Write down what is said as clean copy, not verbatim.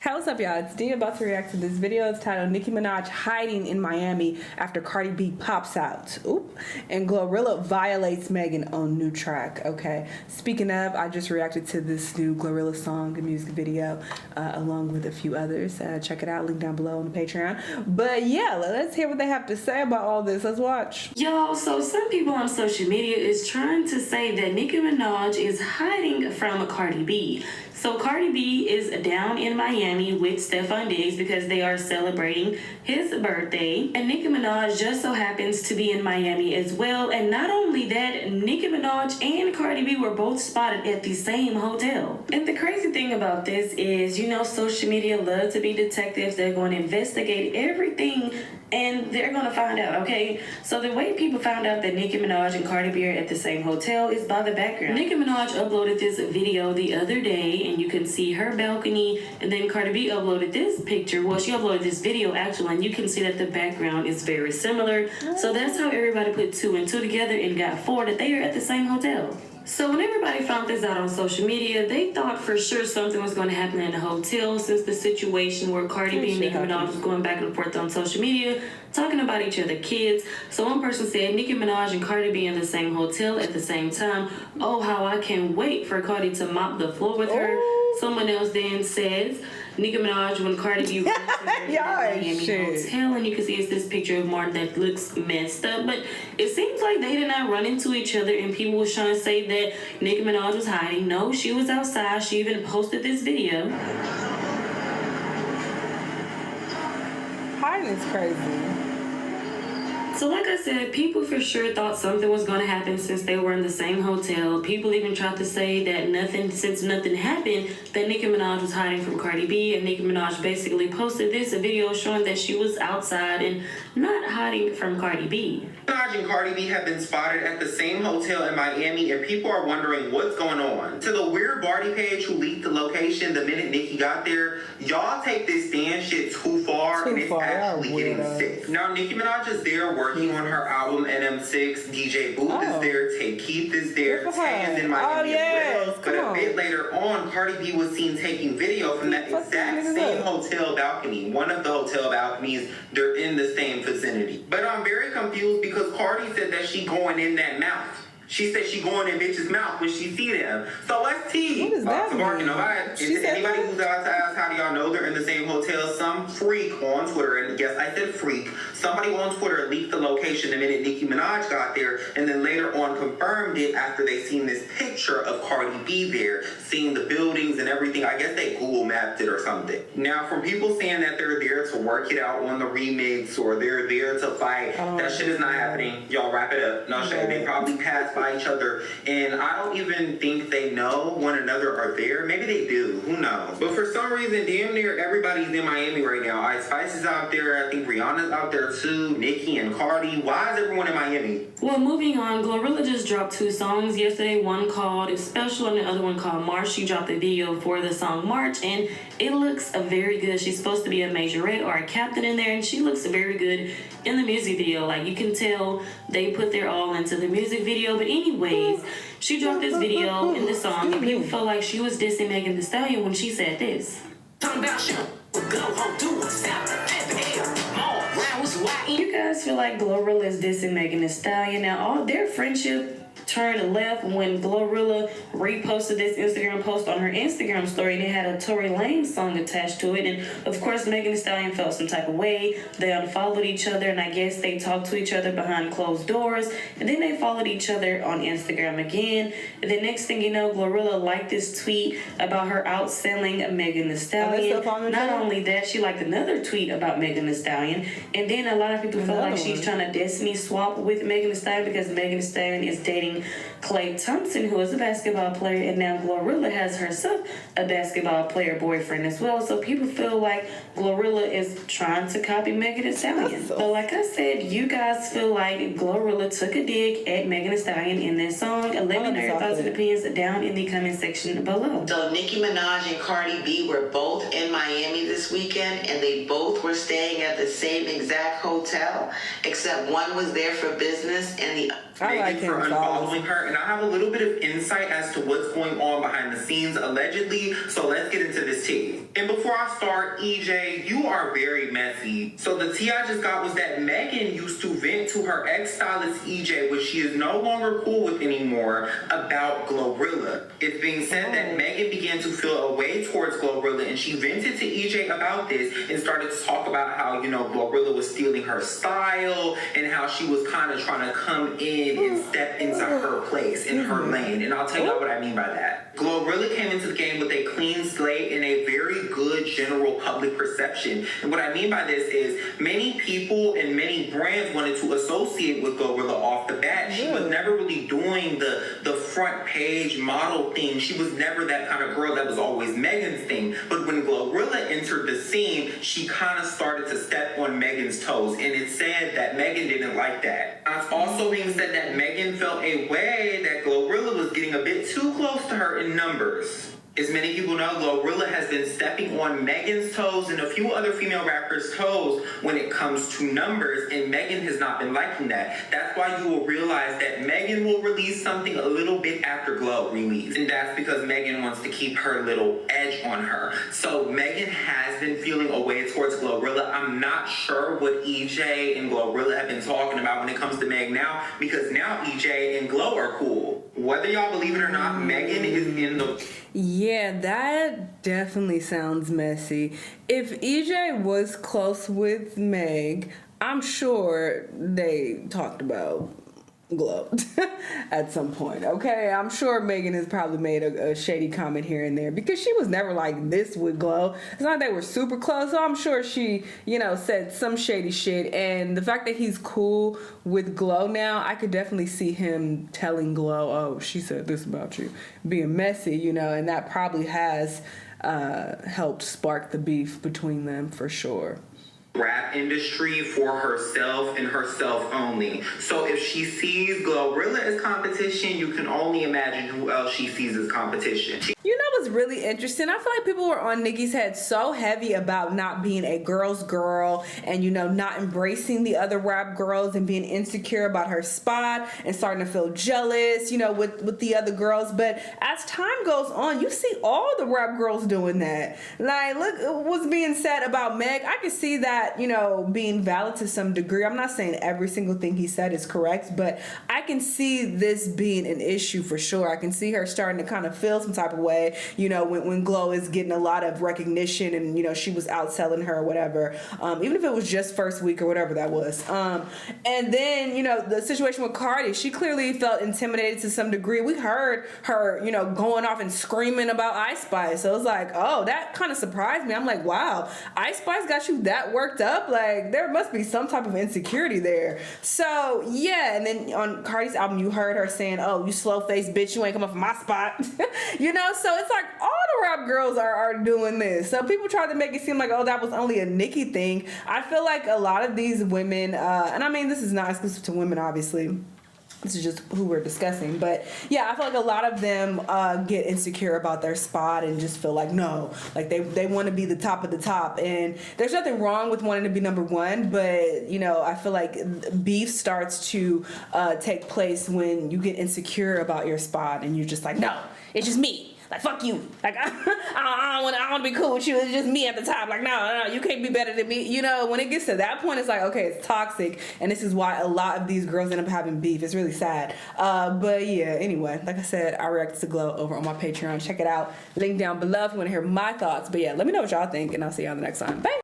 Hey, what's up, y'all? It's Dee about to react to this video. It's titled Nicki Minaj Hiding in Miami After Cardi B Pops Out. Oop. And Glorilla Violates Megan on new track. Okay. Speaking of, I just reacted to this new Glorilla song and music video along with a few others. Check it out. Link down below on the Patreon. But yeah, let's hear what they have to say about all this. Let's watch. Y'all, so some people on social media is trying to say that Nicki Minaj is hiding from Cardi B. So Cardi B is down in Miami with Stefan Diggs because they are celebrating his birthday. And Nicki Minaj just so happens to be in Miami as well. And not only that, Nicki Minaj and Cardi B were both spotted at the same hotel. And the crazy thing about this is, you know, social media love to be detectives. They're going to investigate everything and they're going to find out, okay? So the way people found out that Nicki Minaj and Cardi B are at the same hotel is by the background. Nicki Minaj uploaded this video the other day, and you can see her balcony, and then Cardi B uploaded this picture. Well, she uploaded this video, actually, and you can see that the background is very similar. So that's how everybody put two and two together and got four that they are at the same hotel. So when everybody found this out on social media, they thought for sure something was going to happen in the hotel since the situation where Cardi B and Nicki Minaj was going back and forth on social media, talking about each other kids. So one person said, Nicki Minaj and Cardi B in the same hotel at the same time. Oh, how I can't wait for Cardi to mop the floor with her. Someone else then says, Nicki Minaj when Cardi B went to the Miami hotel, and you can see it's this picture of Martin that looks messed up. But it seems like they did not run into each other, and people were trying to say that Nicki Minaj was hiding. No, she was outside. She even posted this video. Hiding is crazy. So like I said, people for sure thought something was going to happen since they were in the same hotel. People even tried to say that since nothing happened, that Nicki Minaj was hiding from Cardi B, and Nicki Minaj basically posted this video showing that she was outside and not hiding from Cardi B. Minaj and Cardi B have been spotted at the same hotel in Miami, and people are wondering what's going on. To the Weird Barty page who leaked the location the minute Nicki got there, y'all take this damn shit too far, and it's actually getting sick. Now, Nicki Minaj is there working on her album NM6, DJ Booth is there, Tay Keith is there, Tay is in Miami as well. But a bit later on, Cardi B was seen taking video from that exact same hotel balcony. One of the hotel balconies, they're in the same vicinity. But I'm very confused because Cardi said that she going in that mouth. She said she going in bitch's mouth when she see them. So let's see. What does that mean? Anybody who's out to ask how do y'all know they're in the same hotel, some freak on Twitter, and yes, I said freak, somebody on Twitter leaked the location the minute Nicki Minaj got there, and then later on confirmed it after they seen this picture of Cardi B there, seeing the buildings and everything. I guess they Google mapped it or something. Now, from people saying that they're there to work it out on the remix or they're there to fight, that shit is not happening. Y'all wrap it up. No shade. They probably passed by each other, and I don't even think they know one another are there. Maybe they do, who knows? But for some reason, damn near everybody's in Miami right now. Ice Spice is out there, I think Rihanna's out there too, Nicki and Cardi. Why is everyone in Miami? Well, moving on, Glorilla just dropped two songs yesterday, one called Special and the other one called March. She dropped the video for the song March, and it looks very good. She's supposed to be a majorette or a captain in there, and she looks very good in the music video. Like, you can tell they put their all into the music video. But anyways, she dropped this video in the song, and people felt like she was dissing Megan Thee Stallion when she said this. You guys feel like Glorilla is dissing Megan Thee Stallion. Now, all their friendship turned left when Glorilla reposted this Instagram post on her Instagram story, and it had a Tory Lanez song attached to it. And of course, Megan Thee Stallion felt some type of way. They unfollowed each other, and I guess they talked to each other behind closed doors, and then they followed each other on Instagram again. And the next thing you know, Glorilla liked this tweet about her outselling Megan Thee Stallion. Not only that, she liked another tweet about Megan Thee Stallion, and then a lot of people feel like she's trying to destiny swap with Megan Thee Stallion because Megan Thee Stallion is dating Klay Thompson, who is a basketball player, and now Glorilla has herself a basketball player boyfriend as well. So people feel like Glorilla is trying to copy Megan Thee Stallion. But like I said, you guys feel like Glorilla took a dig at Megan Thee Stallion in this song. Let me know your thoughts and opinions down in the comment section below. So Nicki Minaj and Cardi B were both in Miami this weekend, and they both were staying at the same exact hotel, except one was there for business and the Megan for unfollowing her, and I have a little bit of insight as to what's going on behind the scenes allegedly, so let's get into this tea. And before I start, EJ, you are very messy. So the tea I just got was that Megan used to vent to her ex-stylist EJ, which she is no longer cool with anymore, about Glorilla. It's being said that Megan began to feel a way towards Glorilla, and she vented to EJ about this and started to talk about how, Glorilla was stealing her style and how she was kind of trying to come in and step into her place, in her lane. And I'll tell you what I mean by that. Glorilla came into the game with a clean slate and a very good general public perception. And what I mean by this is many people and many brands wanted to associate with Glorilla off the bat. She was never really doing the front page model thing. She was never that kind of girl that was always Megan's thing. But when Glorilla entered the scene, she kind of started to step on Megan's toes. And it's said that Megan didn't like that. It's also being said that Megan felt a way that Glorilla was getting a bit too close to her in numbers. As many people know, Glorilla has been stepping on Megan's toes and a few other female rappers' toes when it comes to numbers, and Megan has not been liking that. That's why you will realize that Megan will release something a little bit after Glo release, and that's because Megan wants to keep her little edge on her. So Megan has been feeling a way towards Glorilla. I'm not sure what EJ and Glorilla have been talking about when it comes to Meg now, because now EJ and Glo are cool. Whether y'all believe it or not, Megan is in the... Yeah, that definitely sounds messy. If EJ was close with Meg, I'm sure they talked about Glo at some point, okay? I'm sure Megan has probably made a shady comment here and there because she was never like this with Glo. It's not like they were super close, so I'm sure she, said some shady shit. And the fact that he's cool with Glo now, I could definitely see him telling Glo, oh, she said this about you, being messy, and that probably has helped spark the beef between them for sure. Rap industry for herself and herself only. So if she sees Glorilla as competition, you can only imagine who else she sees as competition. What's really interesting, I feel like people were on Nicki's head so heavy about not being a girl's girl and not embracing the other rap girls and being insecure about her spot and starting to feel jealous with the other girls. But as time goes on, you see all the rap girls doing that. Like, look what's being said about Meg. I can see that being valid to some degree. I'm not saying every single thing he said is correct, but I can see this being an issue for sure. I can see her starting to kind of feel some type of way when Glo is getting a lot of recognition and she was outselling her or whatever, even if it was just first week or whatever that was, and then the situation with Cardi, she clearly felt intimidated to some degree. We heard her going off and screaming about Ice Spice, so it was like, oh, that kind of surprised me. I'm like, wow, Ice Spice got you that worked up? Like, there must be some type of insecurity there. So yeah, and then on Cardi's album you heard her saying, oh, you slow-faced bitch, you ain't come up from my spot. So it's like all the rap girls are doing this. So people try to make it seem like, oh, that was only a Nicki thing. I feel like a lot of these women, and I mean, this is not exclusive to women, obviously. This is just who we're discussing. But yeah, I feel like a lot of them get insecure about their spot and just feel like, no, like they want to be the top of the top. And there's nothing wrong with wanting to be number one, but I feel like beef starts to take place when you get insecure about your spot and you're just like, no, it's just me. Like, fuck you. Like, I don't want to be cool with you. It's just me at the top. Like, no, you can't be better than me. When it gets to that point, it's like, okay, it's toxic. And this is why a lot of these girls end up having beef. It's really sad. But yeah, anyway, like I said, I reacted to Glo over on my Patreon. Check it out. Link down below if you want to hear my thoughts. But yeah, let me know what y'all think, and I'll see you on the next one. Bye.